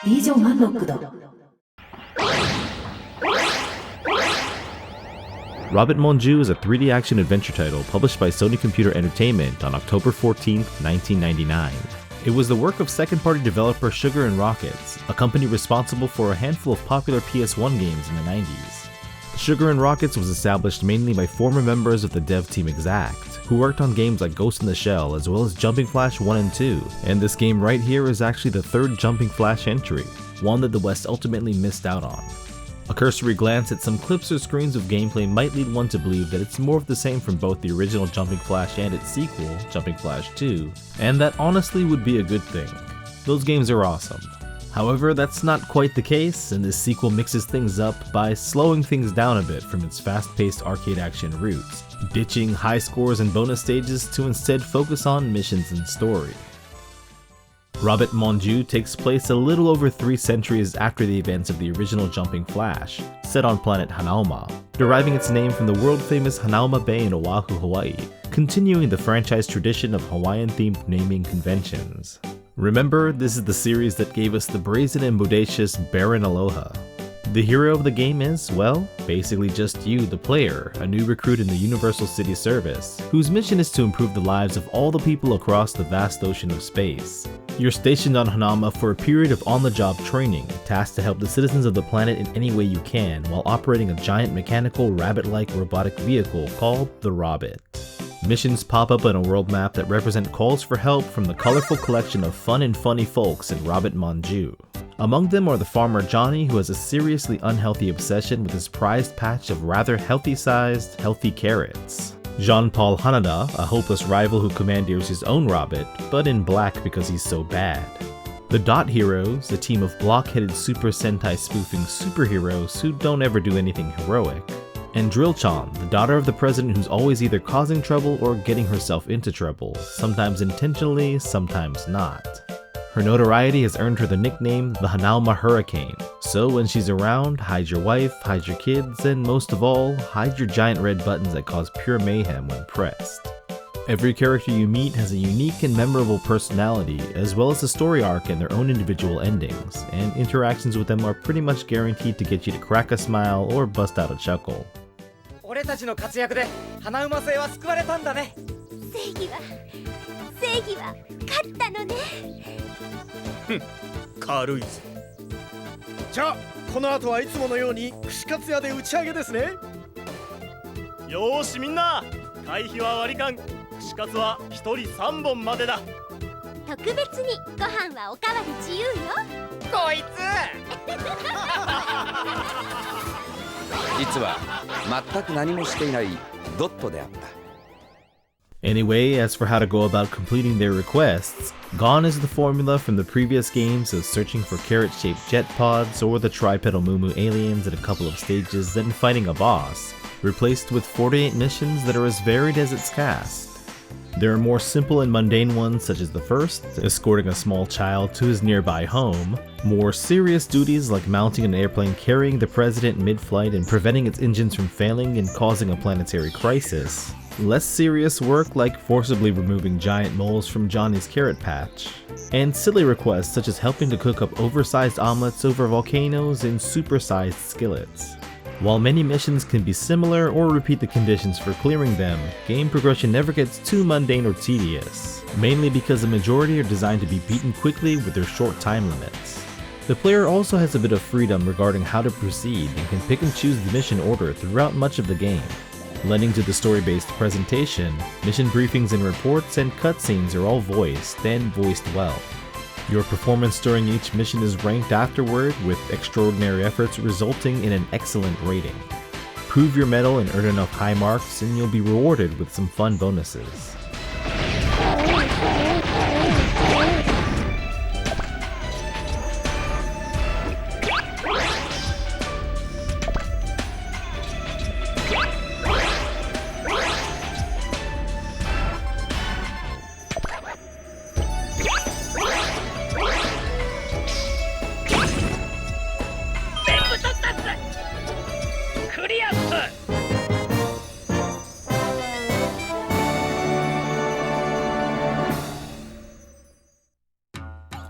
リージョンアンロックド。Robbit Mon Dieu is a 3D action adventure title published by Sony Computer Entertainment on October 14, 1999. It was the work of second-party developer Sugar and Rockets, a company responsible for a handful of popular PS1 games in the 90s. Sugar and Rockets was established mainly by former members of the dev team Exact, who worked on games like Ghost in the Shell as well as Jumping Flash 1 and 2, and this game right here is actually the third Jumping Flash entry, one that the West ultimately missed out on. A cursory glance at some clips or screens of gameplay might lead one to believe that it's more of the same from both the original Jumping Flash and its sequel, Jumping Flash 2, and that honestly would be a good thing. Those games are awesome. However, that's not quite the case, and this sequel mixes things up by slowing things down a bit from its fast-paced arcade action roots, ditching high scores and bonus stages to instead focus on missions and story. Robbit Mon Dieu takes place a little over 3 centuries after the events of the original Jumping Flash, set on planet Hanauma, deriving its name from the world-famous Hanauma Bay in Oahu, Hawaii, continuing the franchise tradition of Hawaiian-themed naming conventions. Remember, this is the series that gave us the brazen and bodacious Baron Aloha. The hero of the game is, well, basically just you, the player, a new recruit in the Universal City Service, whose mission is to improve the lives of all the people across the vast ocean of space. You're stationed on Hanauma for a period of on-the-job training, tasked to help the citizens of the planet in any way you can while operating a giant mechanical rabbit-like robotic vehicle called the Robbit. Missions pop up on a world map that represent calls for help from the colorful collection of fun and funny folks in Robbit Mon Dieu. Among them are the farmer Johnny, who has a seriously unhealthy obsession with his prized patch of rather healthy-sized, healthy carrots. Jean-Paul Hanada, a hopeless rival who commandeers his own Robbit, but in black because he's so bad. The Dot Heroes, a team of block-headed Super Sentai spoofing superheroes who don't ever do anything heroic. And Drill-chan, the daughter of the president who's always either causing trouble or getting herself into trouble, sometimes intentionally, sometimes not. Her notoriety has earned her the nickname the Hanauma Hurricane, so when she's around, hide your wife, hide your kids, and most of all, hide your giant red buttons that cause pure mayhem when pressed. Every character you meet has a unique and memorable personality, as well as a story arc and their own individual endings, and interactions with them are pretty much guaranteed to get you to crack a smile or bust out a chuckle. 俺たちの活躍で花馬星は救われたんだね。正義は勝ったのね。軽いぜ。じゃあこの後はいつものように串カツ屋で打ち上げですね。よーしみんな、会費は割り勘、串カツは1人3本までだ。特別にご飯はおかわり自由よ。こいつ実は全く何もしていないドットであった。Anyway, as for how to go about completing their requests, gone is the formula from the previous games of searching for carrot-shaped jet pods or the tripedal Moo aliens at a couple of stages, then fighting a boss, replaced with 48 missions that are as varied as its cast. There are more simple and mundane ones such as the first, escorting a small child to his nearby home, more serious duties like mounting an airplane carrying the president mid-flight and preventing its engines from failing and causing a planetary crisis, less serious work like forcibly removing giant moles from Johnny's carrot patch, and silly requests such as helping to cook up oversized omelets over volcanoes in supersized skillets. While many missions can be similar or repeat the conditions for clearing them, game progression never gets too mundane or tedious, mainly because the majority are designed to be beaten quickly with their short time limits. The player also has a bit of freedom regarding how to proceed and can pick and choose the mission order throughout much of the game. Lending to the story-based presentation, mission briefings and reports and cutscenes are all voiced, and voiced well. Your performance during each mission is ranked afterward, with extraordinary efforts resulting in an excellent rating. Prove your mettle and earn enough high marks, and you'll be rewarded with some fun bonuses.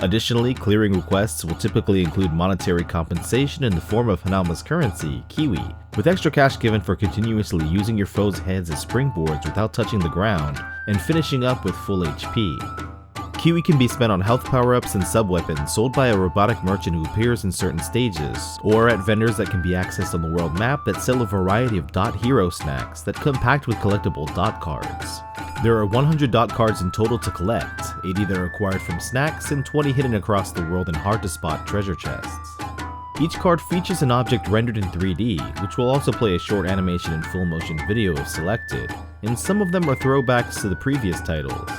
Additionally, clearing requests will typically include monetary compensation in the form of Hanalma's currency, Kiwi, with extra cash given for continuously using your foes' heads as springboards without touching the ground, and finishing up with full HP. Kiwi can be spent on health power-ups and sub-weapons sold by a robotic merchant who appears in certain stages, or at vendors that can be accessed on the world map that sell a variety of dot hero snacks that come packed with collectible dot cards. There are 100 dot cards in total to collect, 80 that are acquired from snacks and 20 hidden across the world in hard-to-spot treasure chests. Each card features an object rendered in 3D, which will also play a short animation and full motion video if selected, and some of them are throwbacks to the previous titles.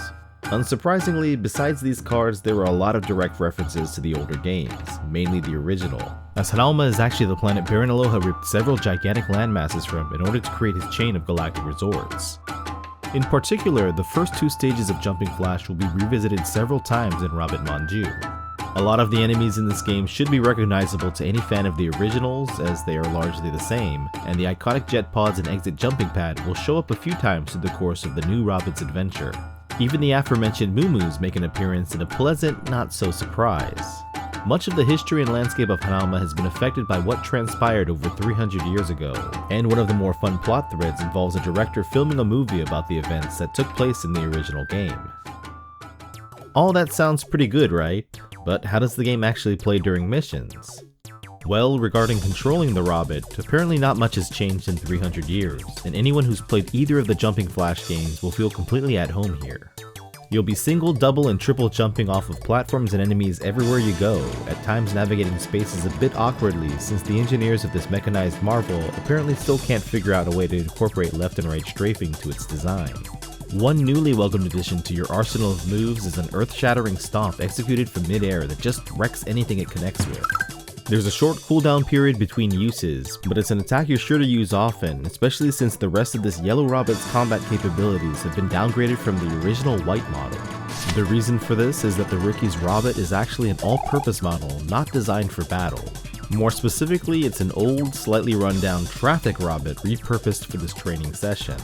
Unsurprisingly, besides these cards, there are a lot of direct references to the older games, mainly the original, as Hanalma is actually the planet Baranaloha ripped several gigantic landmasses from in order to create his chain of galactic resorts. In particular, the first two stages of Jumping Flash will be revisited several times in Robbit Mon Dieu. A lot of the enemies in this game should be recognizable to any fan of the originals, as they are largely the same, and the iconic jet pods and exit jumping pad will show up a few times through the course of the new Robbit's adventure. Even the aforementioned Moo-Moos make an appearance in a pleasant, not-so-surprise. Much of the history and landscape of Hanalma has been affected by what transpired over 300 years ago, and one of the more fun plot threads involves a director filming a movie about the events that took place in the original game. All that sounds pretty good, right? But how does the game actually play during missions? Well, regarding controlling the Robbit, apparently not much has changed in 300 years, and anyone who's played either of the Jumping Flash games will feel completely at home here. You'll be single, double, and triple jumping off of platforms and enemies everywhere you go, at times navigating spaces a bit awkwardly since the engineers of this mechanized marvel apparently still can't figure out a way to incorporate left and right strafing to its design. One newly welcomed addition to your arsenal of moves is an earth-shattering stomp executed from mid-air that just wrecks anything it connects with. There's a short cooldown period between uses, but it's an attack you're sure to use often, especially since the rest of this Yellow Robbit's combat capabilities have been downgraded from the original white model. The reason for this is that the Rookie's Robbit is actually an all-purpose model, not designed for battle. More specifically, it's an old, slightly run-down traffic Robbit repurposed for this training session.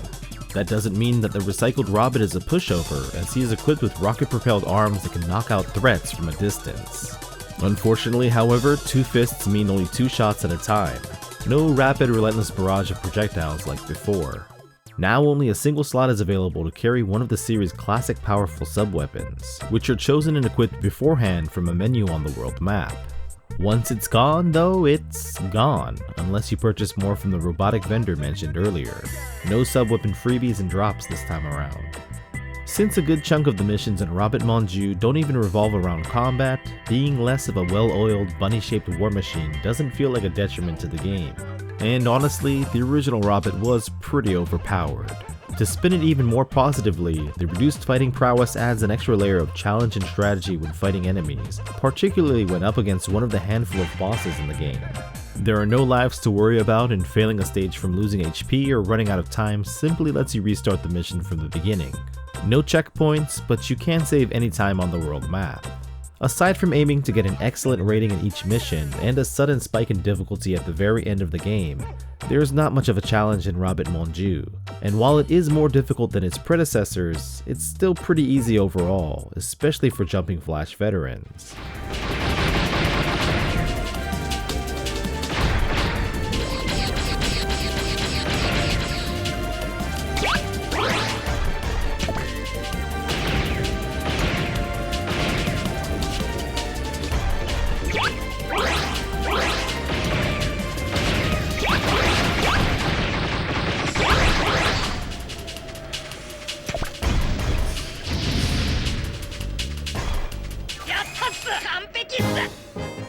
That doesn't mean that the recycled Robbit is a pushover, as he is equipped with rocket-propelled arms that can knock out threats from a distance. Unfortunately, however, two fists mean only two shots at a time. No rapid, relentless barrage of projectiles like before. Now only a single slot is available to carry one of the series' classic powerful sub-weapons, which are chosen and equipped beforehand from a menu on the world map. Once it's gone, though, it's gone, unless you purchase more from the robotic vendor mentioned earlier. No sub-weapon freebies and drops this time around. Since a good chunk of the missions in Robbit Mon Dieu don't even revolve around combat, being less of a well-oiled, bunny-shaped war machine doesn't feel like a detriment to the game. And honestly, the original Robbit was pretty overpowered. To spin it even more positively, the reduced fighting prowess adds an extra layer of challenge and strategy when fighting enemies, particularly when up against one of the handful of bosses in the game. There are no lives to worry about, and failing a stage from losing HP or running out of time simply lets you restart the mission from the beginning. No checkpoints, but you can save any time on the world map. Aside from aiming to get an excellent rating in each mission and a sudden spike in difficulty at the very end of the game, there is not much of a challenge in Robbit Mon Dieu, and while it is more difficult than its predecessors, it's still pretty easy overall, especially for Jumping Flash veterans.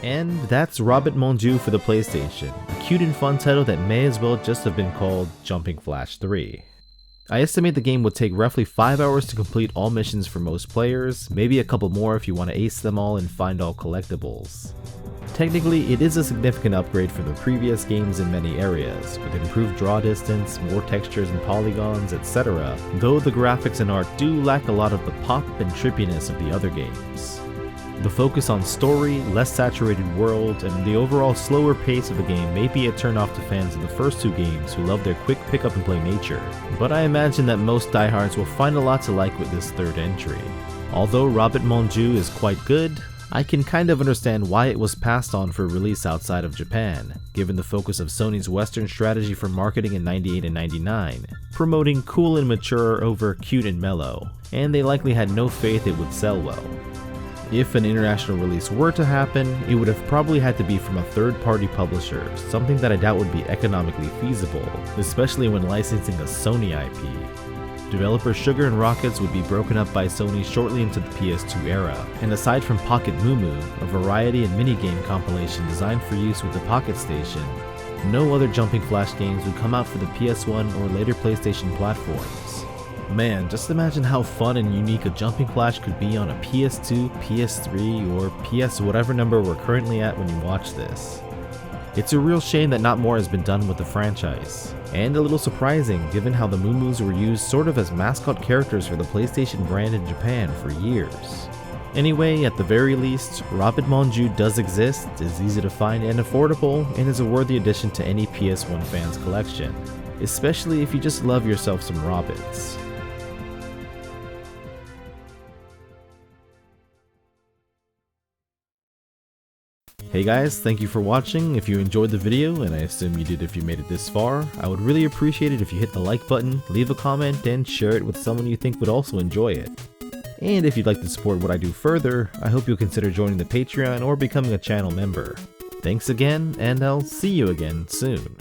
And that's Robbit Mon Dieu for the PlayStation, a cute and fun title that may as well just have been called Jumping Flash 3. I estimate the game would take roughly 5 hours to complete all missions for most players, maybe a couple more if you want to ace them all and find all collectibles. Technically, it is a significant upgrade from the previous games in many areas, with improved draw distance, more textures and polygons, etc., though the graphics and art do lack a lot of the pop and trippiness of the other games. The focus on story, less saturated world, and the overall slower pace of the game may be a turn-off to fans of the first two games who love their quick pick-up-and-play nature, but I imagine that most diehards will find a lot to like with this third entry. Although Robbit Mon Dieu is quite good, I can kind of understand why it was passed on for release outside of Japan, given the focus of Sony's Western strategy for marketing in 98 and 99, promoting cool and mature over cute and mellow, and they likely had no faith it would sell well. If an international release were to happen, it would have probably had to be from a third-party publisher, something that I doubt would be economically feasible, especially when licensing a Sony IP. Developer Sugar and Rockets would be broken up by Sony shortly into the PS2 era, and aside from Pocket Moo Moo, a variety and minigame compilation designed for use with the Pocket Station, no other Jumping Flash games would come out for the PS1 or later PlayStation platforms. Man, just imagine how fun and unique a Jumping Flash could be on a PS2, PS3, or PS whatever number we're currently at when you watch this. It's a real shame that not more has been done with the franchise, and a little surprising given how the Moo Moos were used sort of as mascot characters for the PlayStation brand in Japan for years. Anyway, at the very least, Robbit Mon Dieu does exist, is easy to find and affordable, and is a worthy addition to any PS1 fan's collection, especially if you just love yourself some Robbits. Hey guys, thank you for watching. If you enjoyed the video, and I assume you did if you made it this far, I would really appreciate it if you hit the like button, leave a comment, and share it with someone you think would also enjoy it. And if you'd like to support what I do further, I hope you'll consider joining the Patreon or becoming a channel member. Thanks again, and I'll see you again soon.